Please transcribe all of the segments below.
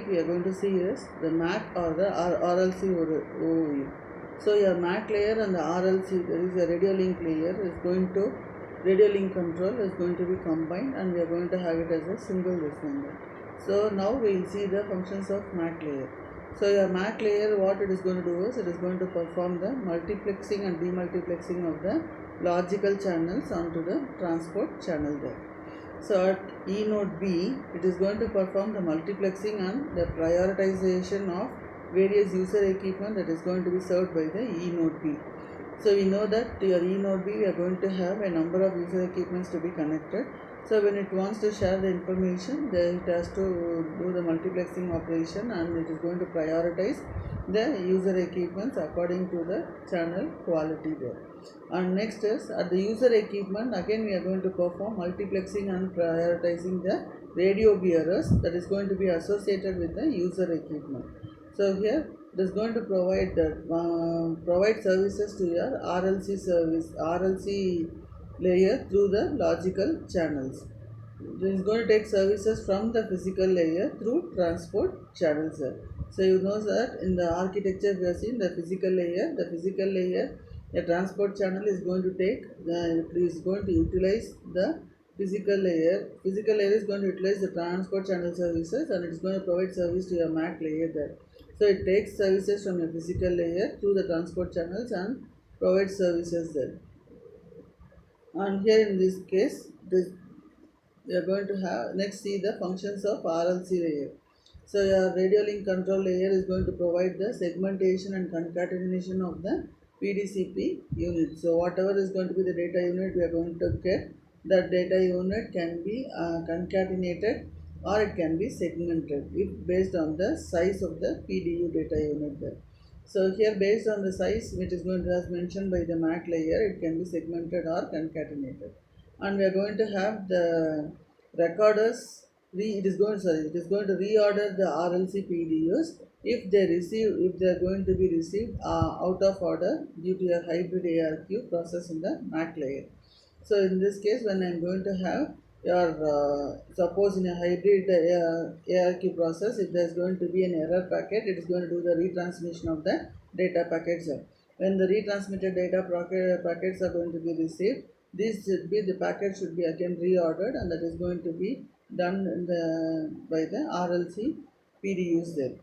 topic we are going to see is the MAC or the RLC OOU. So your MAC layer and the RLC, there is a radio link layer, is going to radio link control is going to be combined, and we are going to have it as a single listener. So now we will see the functions of MAC layer. So your MAC layer, what it is going to do is it is going to perform the multiplexing and demultiplexing of the logical channels onto the transport channel there. So at E node B, it is going to perform the multiplexing and the prioritization of various user equipment that is going to be served by the E node B. So we know that to your E node B, we are going to have a number of user equipments to be connected. So when it wants to share the information, then it has to do the multiplexing operation, and it is going to prioritize the user equipments according to the channel quality there. And next is at the user equipment, again we are going to perform multiplexing and prioritizing the radio bearers that is going to be associated with the user equipment. So here it is going to provide services to your RLC layer through the logical channels. It is going to take services from the physical layer through transport channels. So you know that in the architecture we have seen the physical layer, a transport channel is going to utilize the physical layer. Physical layer is going to utilize the transport channel services, and it is going to provide service to your MAC layer there. So it takes services from your physical layer through the transport channels and provides services there. And here in this case, we are going to have next see the functions of RLC layer. So your radio link control layer is going to provide the segmentation and concatenation of the PDCP unit. So whatever is going to be the data unit we are going to get, that data unit can be concatenated or it can be segmented if based on the size of the PDU data unit there. So here based on the size which is going to as mentioned by the MAC layer, it can be segmented or concatenated. And we are going to have the recorders, it is going to reorder the RLC PDUs if they are going to be received out of order due to a hybrid ARQ process in the MAC layer. So in this case, when I am going to have your suppose in a hybrid ARQ process, if there is going to be an error packet, it is going to do the retransmission of the data packets. When the retransmitted data packets are going to be received, the packet should be again reordered, and that is going to be done by the RLC PDUs there.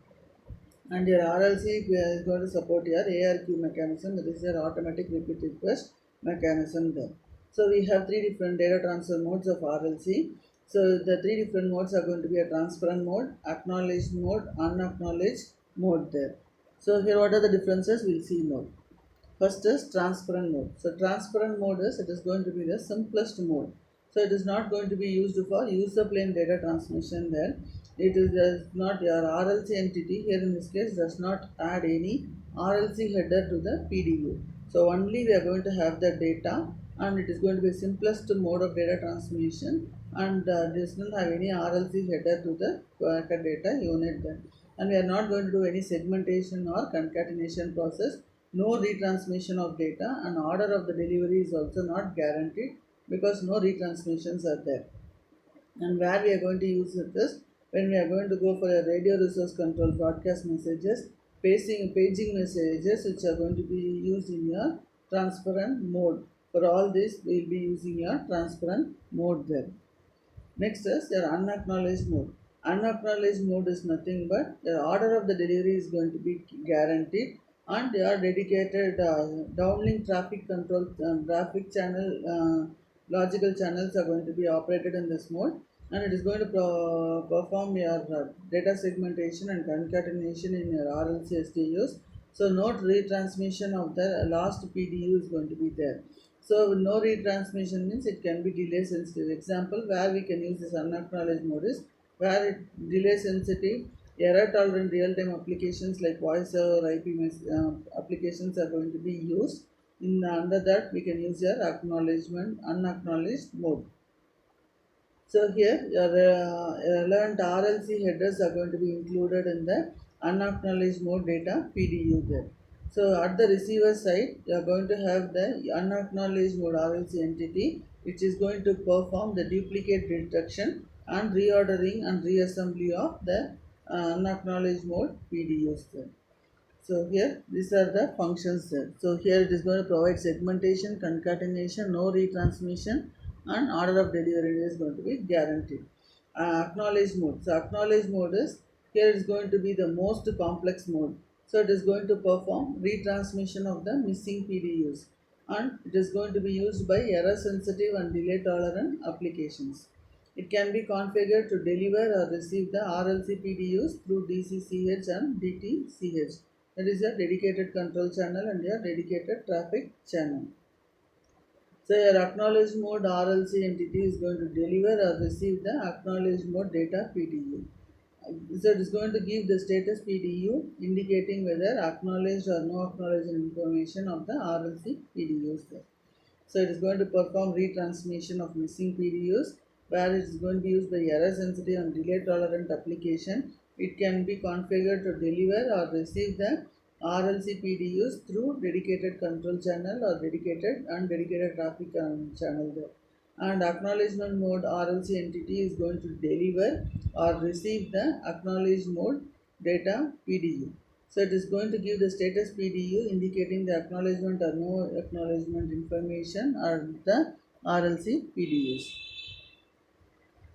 And your RLC is going to support your ARQ mechanism, that is your automatic repeat request mechanism there. So we have three different data transfer modes of RLC. So the three different modes are going to be a transparent mode, acknowledged mode, unacknowledged mode there. So here what are the differences we'll see now. First is transparent mode. So transparent mode is going to be the simplest mode. So it is not going to be used for user plane data transmission there. It is not your RLC entity here in this case does not add any RLC header to the PDU. So only we are going to have the data, and it is going to be simplest mode of data transmission, and does not have any RLC header to the data unit there. And we are not going to do any segmentation or concatenation process. No retransmission of data, and order of the delivery is also not guaranteed because no retransmissions are there. And where we are going to use it is when we are going to go for a radio resource control broadcast messages, paging messages which are going to be used in your transparent mode. For all this, we will be using your transparent mode there. Next is your unacknowledged mode. Unacknowledged mode is nothing but the order of the delivery is going to be guaranteed, and your dedicated downlink traffic control traffic channel logical channels are going to be operated in this mode, and it is going to perform your data segmentation and concatenation in your RLC STUs. So no retransmission of the last PDU is going to be there. So no retransmission means it can be delay sensitive. Example where we can use this unacknowledged mode is where it delay sensitive, error tolerant real-time applications like voice over IP applications are going to be used. Under that we can use your unacknowledged mode. So here your relevant RLC headers are going to be included in the unacknowledged mode data PDU there. So at the receiver side, you are going to have the unacknowledged mode RLC entity, which is going to perform the duplicate detection and reordering and reassembly of the unacknowledged mode PDUs there. So here these are the functions there. So here it is going to provide segmentation, concatenation, no retransmission, and order of delivery is going to be guaranteed. Acknowledge mode. So acknowledge mode is here is going to be the most complex mode. So it is going to perform retransmission of the missing PDUs, and it is going to be used by error sensitive and delay tolerant applications. It can be configured to deliver or receive the RLC PDUs through DCCH and DTCH. That is a dedicated control channel and a dedicated traffic channel. So your acknowledge mode RLC entity is going to deliver or receive the acknowledge mode data PDU. So it is going to give the status PDU indicating whether acknowledged or no acknowledged information of the RLC PDUs there. So it is going to perform retransmission of missing PDUs where it is going to be used by error sensitive and delay tolerant application. It can be configured to deliver or receive the RLC PDUs through dedicated control channel or dedicated and dedicated traffic channel there. And acknowledgement mode RLC entity is going to deliver or receive the acknowledged mode data PDU. So it is going to give the status PDU indicating the acknowledgement or no acknowledgement information or the RLC PDUs.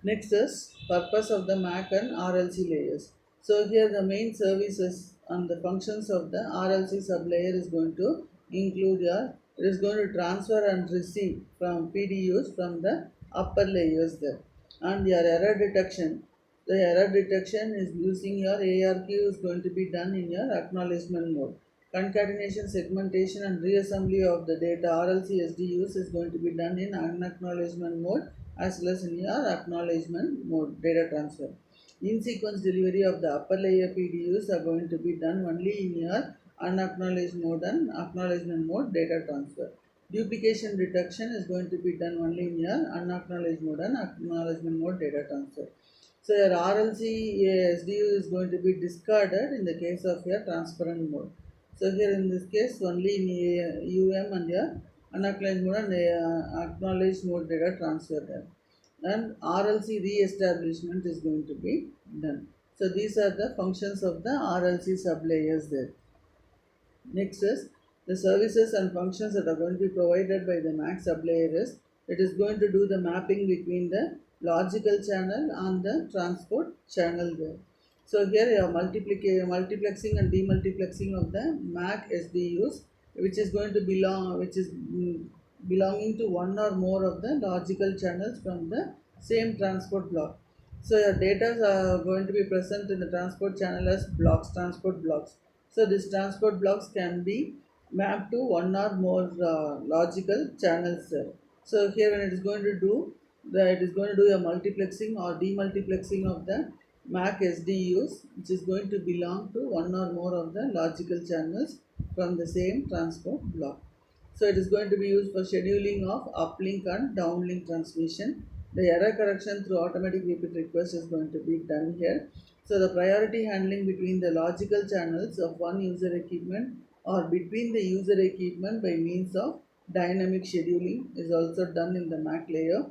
Next is purpose of the MAC and RLC layers. So here the main services and the functions of the RLC sublayer is going to include your, it is going to transfer and receive from PDUs from the upper layers there. And your error detection, the error detection is using your ARQ is going to be done in your acknowledgement mode. Concatenation, segmentation and reassembly of the data RLC SDUs is going to be done in unacknowledgement mode as well as in your acknowledgement mode data transfer. In sequence delivery of the upper layer PDUs are going to be done only in your unacknowledged mode and acknowledgement mode data transfer. Duplication detection is going to be done only in your unacknowledged mode and acknowledgement mode data transfer. So your RLC SDU is going to be discarded in the case of your transparent mode. So here in this case only in UM and your unacknowledged mode and acknowledged mode data transfer there. And RLC re-establishment is going to be done. So these are the functions of the RLC sublayers there. Next is the services and functions that are going to be provided by the MAC sublayer is it is going to do the mapping between the logical channel and the transport channel there. So here you have multiplexing and demultiplexing of the MAC SDUs, which is going to belonging to one or more of the logical channels from the same transport block. So your data are going to be present in the transport channel as blocks, transport blocks. So these transport blocks can be mapped to one or more logical channels. So here when it is going to do it is going to do a multiplexing or demultiplexing of the MAC SDUs, which is going to belong to one or more of the logical channels from the same transport block. So it is going to be used for scheduling of uplink and downlink transmission. The error correction through automatic repeat request is going to be done here. So the priority handling between the logical channels of one user equipment or between the user equipment by means of dynamic scheduling is also done in the MAC layer.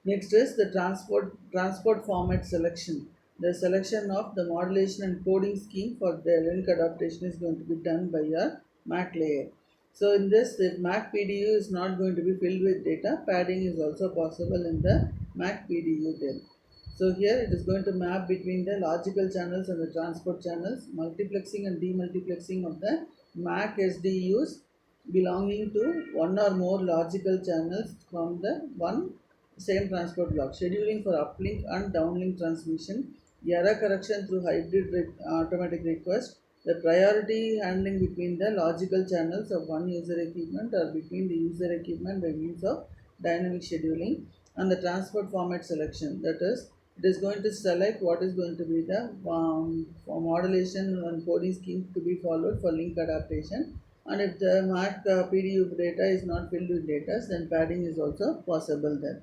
Next is the transport format selection. The selection of the modulation and coding scheme for the link adaptation is going to be done by your MAC layer. So in this, the MAC PDU is not going to be filled with data. Padding is also possible in the MAC PDU then. So here it is going to map between the logical channels and the transport channels, multiplexing and demultiplexing of the MAC SDUs belonging to one or more logical channels from the one same transport block, scheduling for uplink and downlink transmission, error correction through hybrid automatic request, the priority handling between the logical channels of one user equipment or between the user equipment by means of dynamic scheduling, and the transport format selection. That is, it is going to select what is going to be the modulation and coding scheme to be followed for link adaptation. And if the MAC PDU data is not filled with data, then padding is also possible then.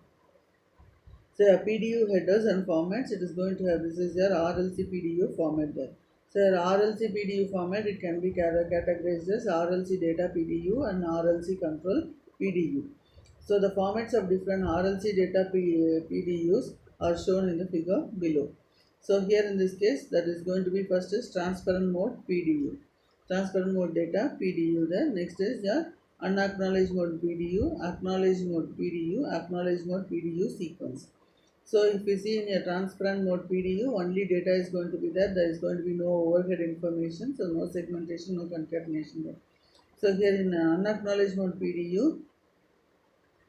So a PDU headers and formats, it is going to have, this is your RLC PDU format there. So your RLC PDU format, it can be categorized as RLC data PDU and RLC control PDU. So the formats of different RLC data PDUs are shown in the figure below. So here in this case, that is going to be first is transparent mode PDU. Transparent mode data PDU there. Next is your unacknowledged mode PDU, acknowledged mode PDU, acknowledged mode PDU sequence. So if you see in your transparent mode PDU, only data is going to be there. There is going to be no overhead information, so no segmentation, no concatenation there. So here in unacknowledged mode PDU,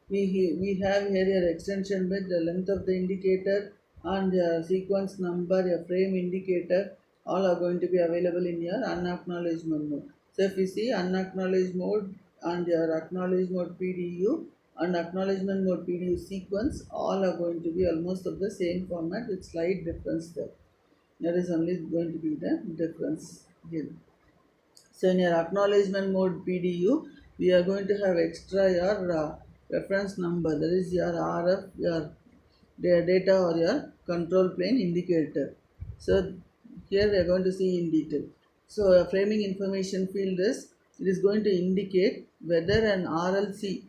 we have here your extension with the length of the indicator and the sequence number, a frame indicator, all are going to be available in your unacknowledgement mode. So if you see unacknowledged mode and your acknowledged mode PDU and acknowledgement mode PDU sequence, all are going to be almost of the same format with slight difference there. That is only going to be the difference here. So in your acknowledgement mode PDU, we are going to have extra your reference number, that is your RF, your data or your control plane indicator. So here we are going to see in detail. So a framing information field is, it is going to indicate whether an RLC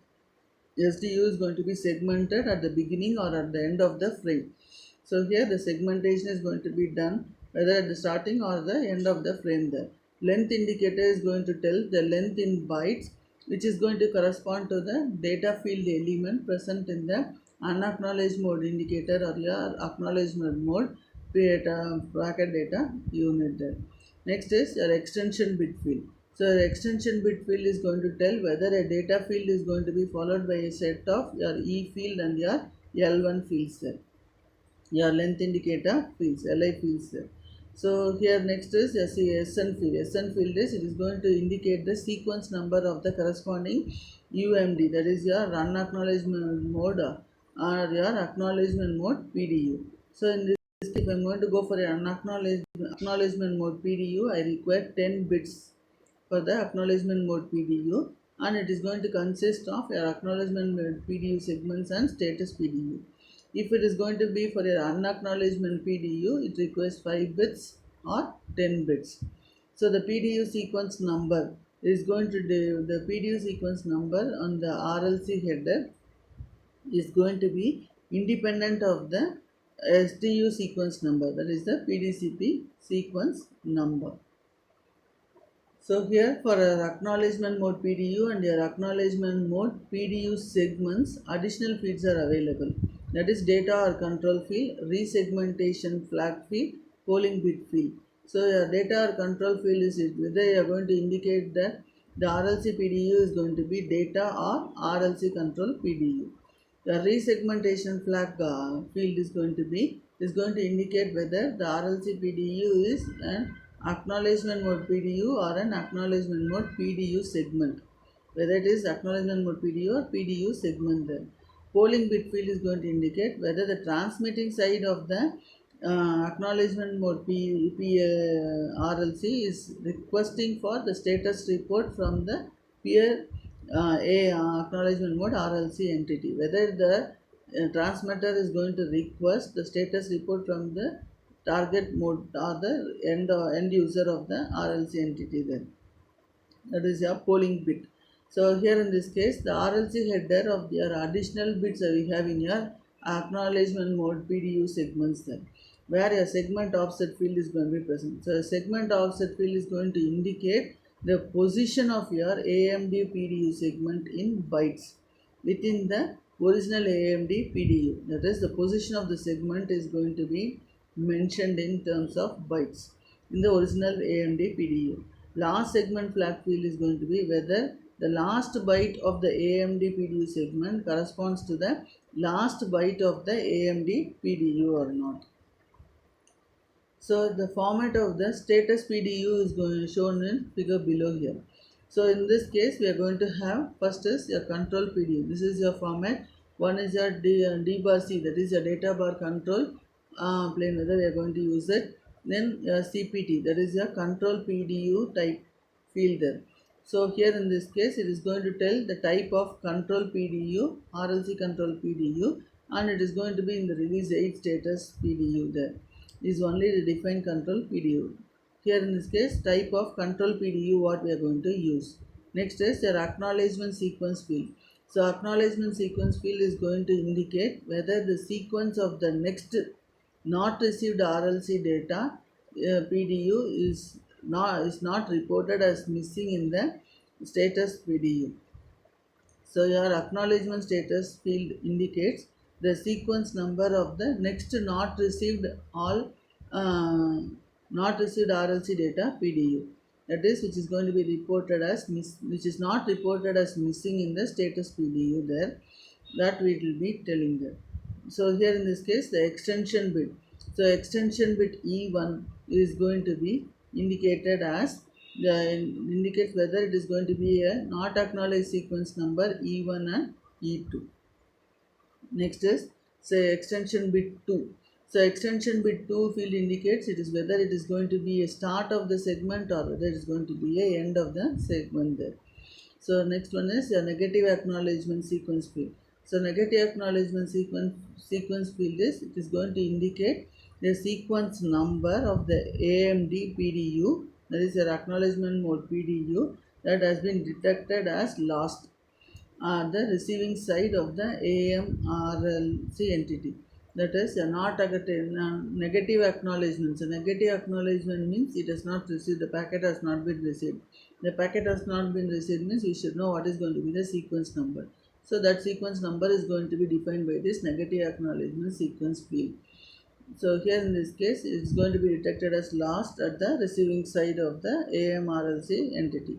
SDU is going to be segmented at the beginning or at the end of the frame. So here the segmentation is going to be done whether at the starting or the end of the frame there. Length indicator is going to tell the length in bytes, which is going to correspond to the data field element present in the unacknowledged mode indicator or your acknowledgement mode bracket data unit there. Next is your extension bit field. So the extension bit field is going to tell whether a data field is going to be followed by a set of your E field and your L1 fields there. Your length indicator fields, Li fields there. So here next is SN field. SN field is, it is going to indicate the sequence number of the corresponding UMD, that is your unacknowledgement mode or your acknowledgement mode PDU. So in this, if I am going to go for an acknowledgement mode PDU, I require 10 bits for the acknowledgement mode PDU, and it is going to consist of your acknowledgement mode PDU segments and status PDU. If it is going to be for your unacknowledgement PDU, it requires 5 bits or 10 bits. So the PDU sequence number is going to do, the PDU sequence number on the RLC header is going to be independent of the SDU sequence number, that is the PDCP sequence number. So here for our acknowledgement mode PDU and your acknowledgement mode PDU segments, additional fields are available. That is data or control field, resegmentation flag field, polling bit field. So your data or control field is whether you are going to indicate that the RLC PDU is going to be data or RLC control PDU. The resegmentation flag field is going to indicate whether the RLC PDU is an acknowledgement mode PDU or an acknowledgement mode PDU segment, whether it is acknowledgement mode PDU or PDU segment there. Polling bit field is going to indicate whether the transmitting side of the acknowledgement mode RLC is requesting for the status report from the peer acknowledgement mode RLC entity, whether the transmitter is going to request the status report from the target mode or the end user of the RLC entity then. That is your polling bit. So here in this case, the RLC header of your additional bits we have in your acknowledgement mode PDU segments then, where your segment offset field is going to be present. So segment offset field is going to indicate the position of your AMD PDU segment in bytes within the original AMD PDU. That is, the position of the segment is going to be mentioned in terms of bytes in the original AMD PDU. Last segment flag field is going to be whether the last byte of the AMD PDU segment corresponds to the last byte of the AMD PDU or not. So the format of the status PDU is shown in figure below here. So in this case, we are going to have first is your control PDU. This is your format. One is your D bar C, that is your data bar control plane, whether we are going to use it. Then your CPT, that is your control PDU type field there. So here in this case, it is going to tell the type of control PDU, RLC control PDU, and it is going to be in the release 8 status PDU there. Is only the defined control PDU. Here in this case, type of control PDU what we are going to use. Next is your acknowledgement sequence field. So acknowledgement sequence field is going to indicate whether the sequence of the next not received RLC data PDU is not reported as missing in the status PDU. So your acknowledgement status field indicates the sequence number of the next uh, not received RLC data PDU. That is, which is going to be reported as which is not reported as missing in the status PDU there. That we will be telling them. So here in this case, the extension bit. So extension bit E1 is going to be indicated as indicates whether it is going to be a not acknowledged sequence number E1 and E2. Next is say extension bit 2. So extension bit 2 field indicates it is whether it is going to be a start of the segment or whether it is going to be a end of the segment there. So next one is a negative acknowledgement sequence field. So negative acknowledgement sequence field is going to indicate the sequence number of the AMD PDU, that is your acknowledgement mode PDU, that has been detected as lost the receiving side of the AMRLC entity. That is a not negative acknowledgement. So negative acknowledgement means it has not received, the packet has not been received. The packet has not been received means we should know what is going to be the sequence number. So that sequence number is going to be defined by this negative acknowledgement sequence field. So here in this case, it is going to be detected as lost at the receiving side of the AMRLC entity.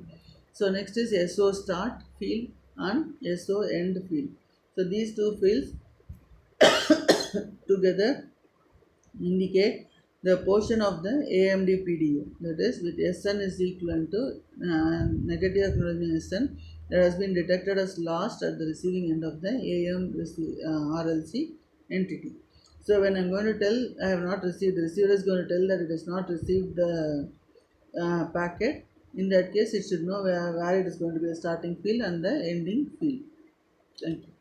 So next is SO start field and SO end field. So these two fields together indicate the portion of the AMD PDU, that is with SN is equivalent to negative acknowledgement SN that has been detected as lost at the receiving end of the RLC entity. So when I'm going to tell I have not received, the receiver is going to tell that it has not received the packet. In that case, it should know where it is going to be a starting field and the ending field. Thank you.